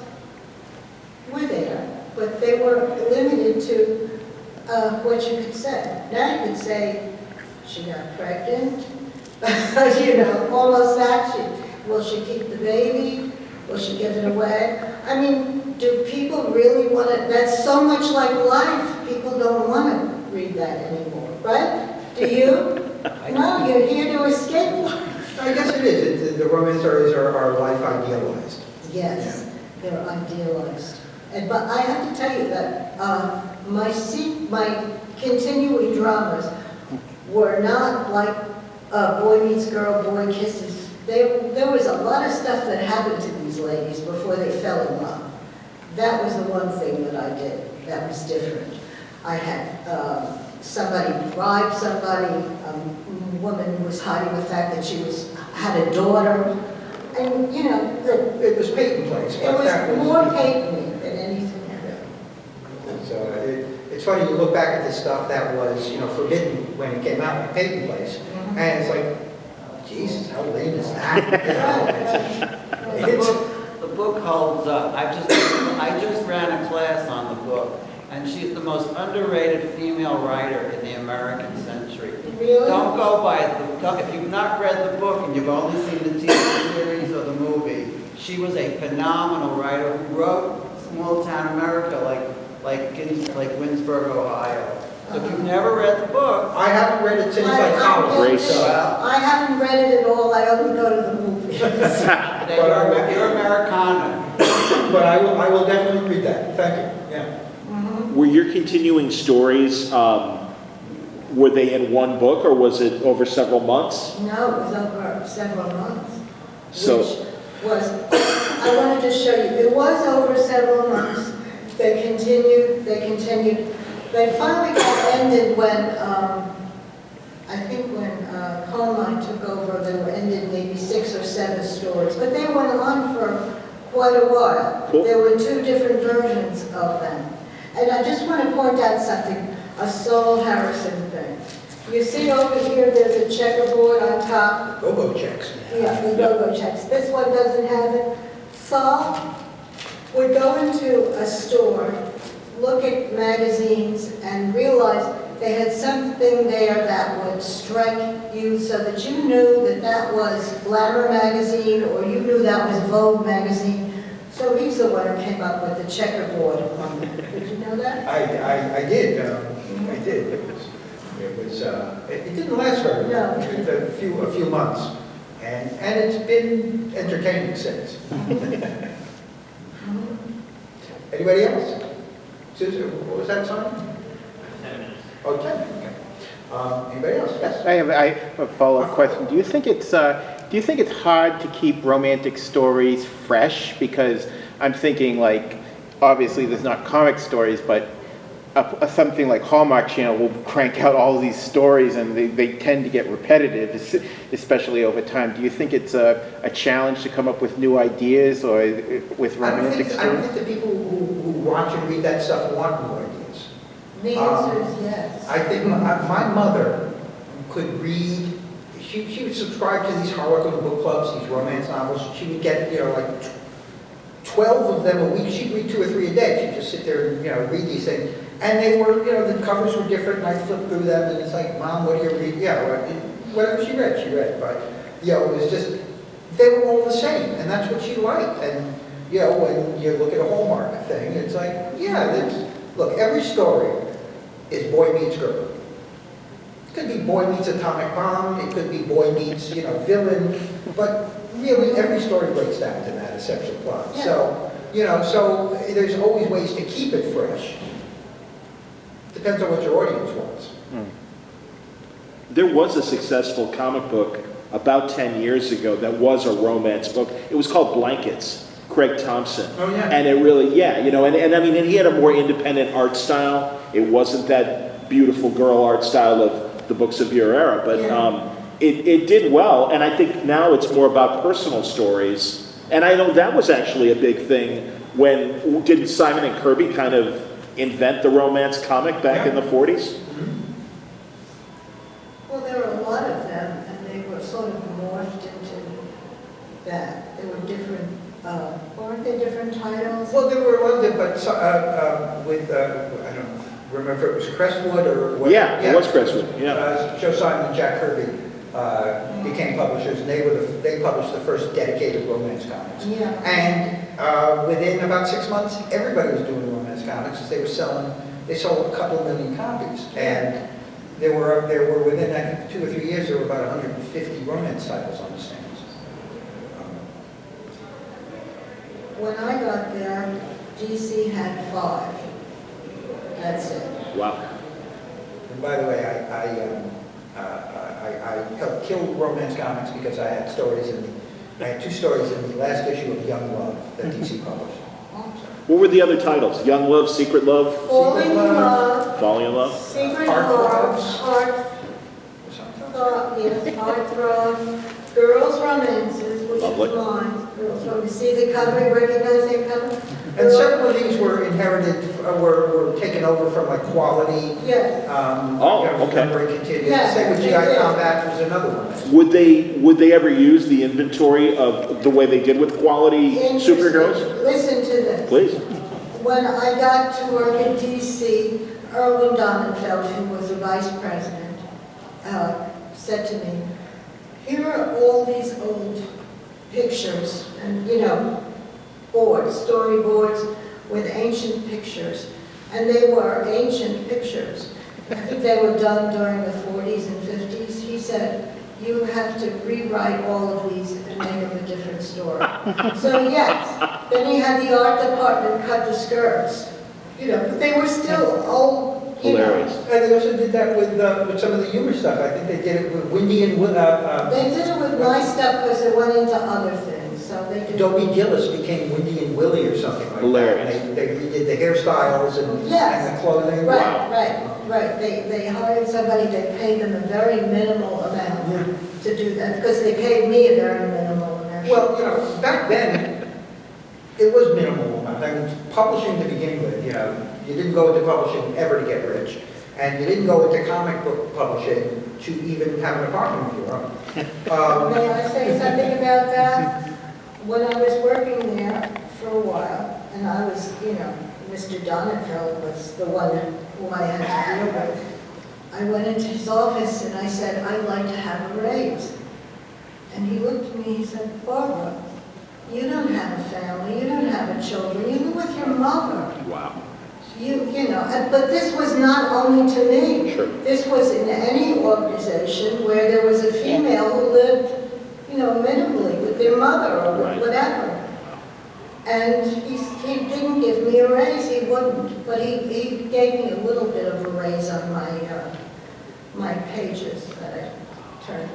were there, but they were limited to what you could say. Now you could say she got pregnant, you know, almost that. Will she keep the baby? Will she give it away? I mean, do people really want to, that's so much like life, people don't want to read that anymore, right? Do you? No, you're here to escape life. I guess it is. The romance stories are life idealized. Yes, they're idealized. But I have to tell you that my continuing dramas were not like boy meets girl, boy kisses. There was a lot of stuff that happened to these ladies before they fell in love. That was the one thing that I did that was different. I had somebody bribe somebody, a woman was hiding the fact that she had a daughter, and you know, It was Peyton Place. it was more Peyton than anything else. So it's funny, you look back at this stuff that was, you know, forbidden when it came out, like Peyton Place, and it's like, Jesus, how lame is that? You know, The book holds up. I just ran a class on the book, and she's the most underrated female writer in the American century. Really? Don't go by if you've not read the book and you've only seen the TV series or the movie. She was a phenomenal writer who wrote small town America like Winsburg, Ohio. So if you've never read the book, I haven't read it since like college. So, I haven't read it at all, I only go to the movies. then you're Americana. but I will definitely read that. Thank you. Yeah. Were your continuing stories, were they in one book, or was it over several months? No, it was over several months. So- Which was, I wanted to show you, it was over several months. They continued. They finally got ended when, I think when Carmine took over, they were ended maybe 6 or 7 stories. But they went on for quite a while. Cool. There were 2 different versions of them. And I just want to point out something, a Saul Harrison thing. You see over here, there's a checkerboard on top. Go-go checks. Yeah, the go-go checks. This one doesn't have it. Saul would go into a store, look at magazines, and realize they had something there that would strike you so that you knew that that was Glamour magazine, or you knew that was Vogue magazine. So he's the one who came up with the checkerboard. Did you know that? I did. I did. It didn't last very long. No. It took a few months, and it's been entertaining since. Anybody else? Susan, what was that sign? 10 minutes. Oh, 10. Okay. Anybody else? Yes. I have a follow-up question. Do you think it's hard to keep romantic stories fresh? Because I'm thinking, like, obviously there's not comic stories, but something like Hallmark Channel will crank out all these stories, and they tend to get repetitive, especially over time. Do you think it's a challenge to come up with new ideas or with romantic I don't stories? think the people who watch and read that stuff want new ideas. The answer is yes. I think my mother could read, she would subscribe to these Harlequin book clubs, these romance novels. She would get, like 12 of them a week. She'd read 2 or 3 a day. She'd just sit there and, read these things. And they were, the covers were different, and I'd flip through them, and it's like, Mom, what do you read? Yeah, whatever she read. But, it was just, they were all the same, and that's what she liked. And, when you look at a Hallmark thing, it's like, look, every story is boy meets girl. It could be boy meets atomic bomb, it could be boy meets, villain, but really every story breaks down to that essential plot. Yeah. So, there's always ways to keep it fresh. Depends on what your audience wants. There was a successful comic book about 10 years ago that was a romance book. It was called Blankets, Craig Thompson. Oh, yeah. And it really, and he had a more independent art style. It wasn't that beautiful girl art style of the books of your era, but it did well. And I think now it's more about personal stories. And I know that was actually a big thing didn't Simon and Kirby kind of invent the romance comic back in the 40s? Well, there were a lot of them, and they were sort of morphed into that. They were different, weren't they different titles? Well, there were a lot of, but I don't remember if it was Crestwood or what. Yeah, it was Crestwood, yeah. Joe Simon and Jack Kirby became publishers, and they published the first dedicated romance comics. Yeah. And within about 6 months, everybody was doing romance comics. They sold a couple of million copies, and there were within, I think, 2 or 3 years, there were about 150 romance titles on the stands. When I got there, DC had 5. That's it. Wow. And by the way, I helped kill romance comics because I had 2 stories in the last issue of Young Love that DC published. What were the other titles? Young Love, Secret Love, Falling in Love, Falling in Love? Secret Heartthrobs. Love, Heartthrob, Girls' Romances, which Lovely. is mine. Girls' Romances. See the cover, you recognize that cover? And several of these were inherited, were taken over from like Quality. Yes. Okay. Memory Continued. Yeah, Same with they GI did. Combat was another one. Would they ever use the inventory of the way they did with Quality Interesting. superheroes? Listen to this. Please. When I got to work in DC, Erwin Donenfeld, who was the vice president, said to me, here are all these old pictures and, storyboards with ancient pictures. And they were ancient pictures. I think they were done during the 40s and 50s. He said, you have to rewrite all of these and make them a different story. So yes, then he had the art department cut the skirts. But they were still old. Hilarious. And they also did that with some of the humor stuff. I think they did it with Windy and They did it with my stuff because it went into other things. So they did. Dobie Gillis became Windy and Willie or something like Hilarious. that. They redid the hairstyles and the clothing. Right. They hired somebody, they paid them a very minimal amount to do that, because they paid me a very minimal amount. Well, back then, it was minimal amount. I mean, publishing to begin with, you didn't go into publishing ever to get rich. And you didn't go into comic book publishing to even have an apartment of your own. May I say something about that? When I was working there for a while, and I was, Mr. Donenfeld was the one who I had to deal with, I went into his office and I said, I'd like to have a raise. And he looked at me, he said, Barbara, you don't have a family, you don't have children, you live with your mother. Wow. But this was not only to me. Sure. This was in any organization where there was a female who lived, minimally with their mother or Right. whatever. And he didn't give me a raise, he wouldn't, but he gave me a little bit of a raise on my pages that I turned.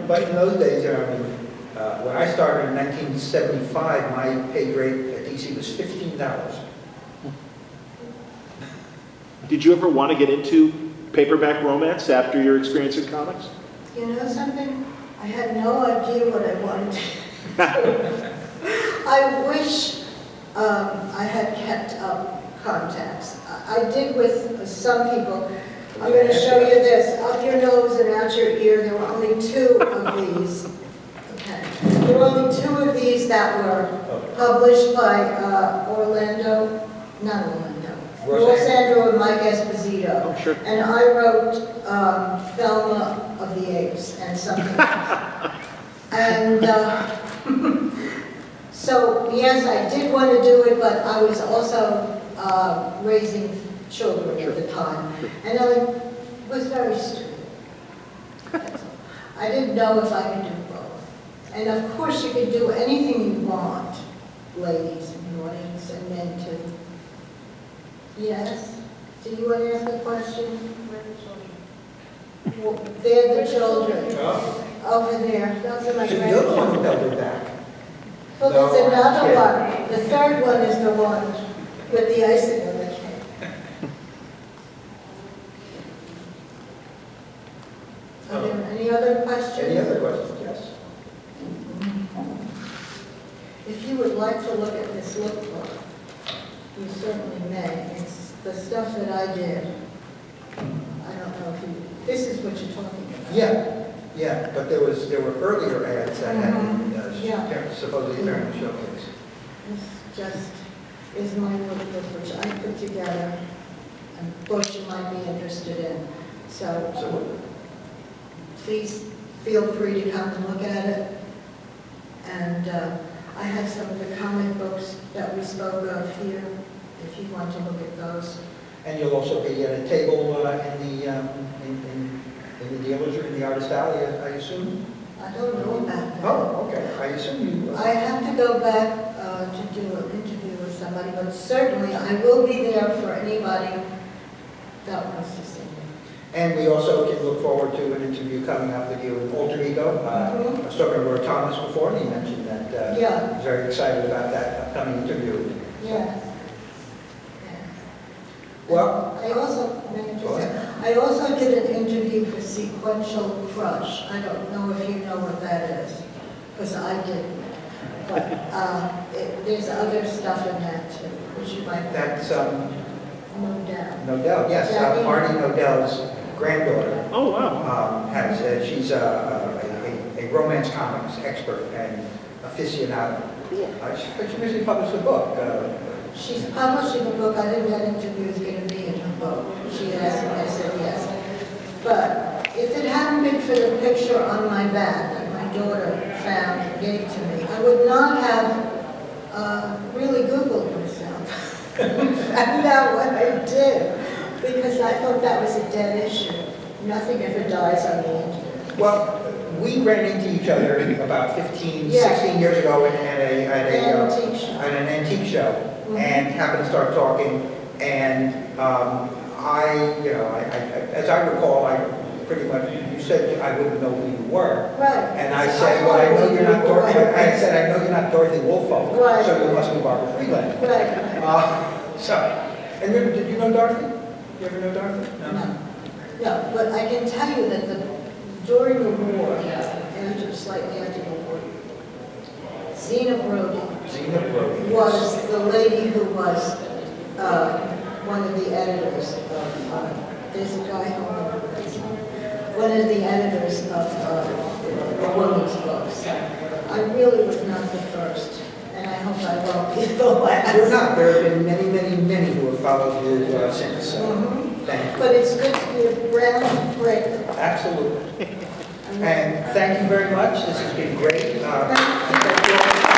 But in those days, when I started in 1975, my pay grade at DC was $15. Did you ever want to get into paperback romance after your experience in comics? You know something? I had no idea what I wanted to do. I wish I had kept up contacts. I did with some people. I'm going to show you this. Up your nose and out your ear, there were only 2 of these. Okay. There were only 2 of these that were published by not Orlando, Rosandro and Mike Esposito. Oh, sure. And I wrote Thelma of the Apes and something else. And so, yes, I did want to do it, but I was also raising children at the time. And I was very stupid. That's all. I didn't know if I could do both. And of course, you can do anything you want, ladies in the audience, and men too. Yes? Do you want to ask a question? Well, they're the children. Over there. Those are my So you're the one who grandchildren. held it back. Well, there's No, another yeah. one. The third one is the one with the icing on the cake. Are there any other questions? Any other questions? Yes. If you would like to look at this lookbook, you certainly may. It's the stuff that I did. I don't know if you, this is what you're talking about. Yeah, but there were earlier ads that had been Yeah. supposedly parent showcase. This just is my lookbook, which I put together, and books you might be interested in. So So please feel free to come and look at it. And I have some of the comic books that we spoke of here, if you want to look at those. And you'll also be at a table in the dealers or in the artist alley, I assume? I don't know about that. Oh, okay. I assume you. I have to go back to do an interview with somebody, but certainly I will be there for anybody that wants to see me. And we also can look forward to an interview coming up with you in Alter Ego. I was talking to Roy Thomas before, and he mentioned that Yeah. he's very excited about that upcoming interview. Yes. Well, I also did an interview for Sequential Crush. I don't know if you know what that is, because I didn't. But there's other stuff in that too, which you might. that's No doubt. Nodell, yes, Jackie. Marty Nodell's granddaughter. Oh, wow. She's a romance comics expert and aficionado. Cool. She recently published a book. She's publishing a book. I didn't know that interview was going to be in her book. She asked me, I said yes. But if it hadn't been for the picture on my back that my daughter found and gave to me, I would not have really Googled myself and found out what I did, because I thought that was a dead issue. Nothing ever dies on the internet. Well, we ran into each other about 15, Yeah. 16 years ago at Antique show. an antique show, Mhm. and happened to start talking. And as I recall, I pretty much, you said I wouldn't know who you were. Right. And I said, well, I know you're not Dorothy. I said, I know you're not Dorothy Woolfolk. Right. So you must be Barbara Friedlander. Right. And did you know Dorothy? You ever know Dorothy? No, but I can tell you that during the war, slightly after the war, Zena Brody Zena Brody. was the lady who was one of the editors of there's a guy who, one of the editors of the women's books. I really was not the first, and I hope I won't be the last. You're not. There have been many, many, many who have followed you since. Thank you. But it's good to be a groundbreaker. Absolutely. And thank you very much. This has been great. Thank you. Thank you all.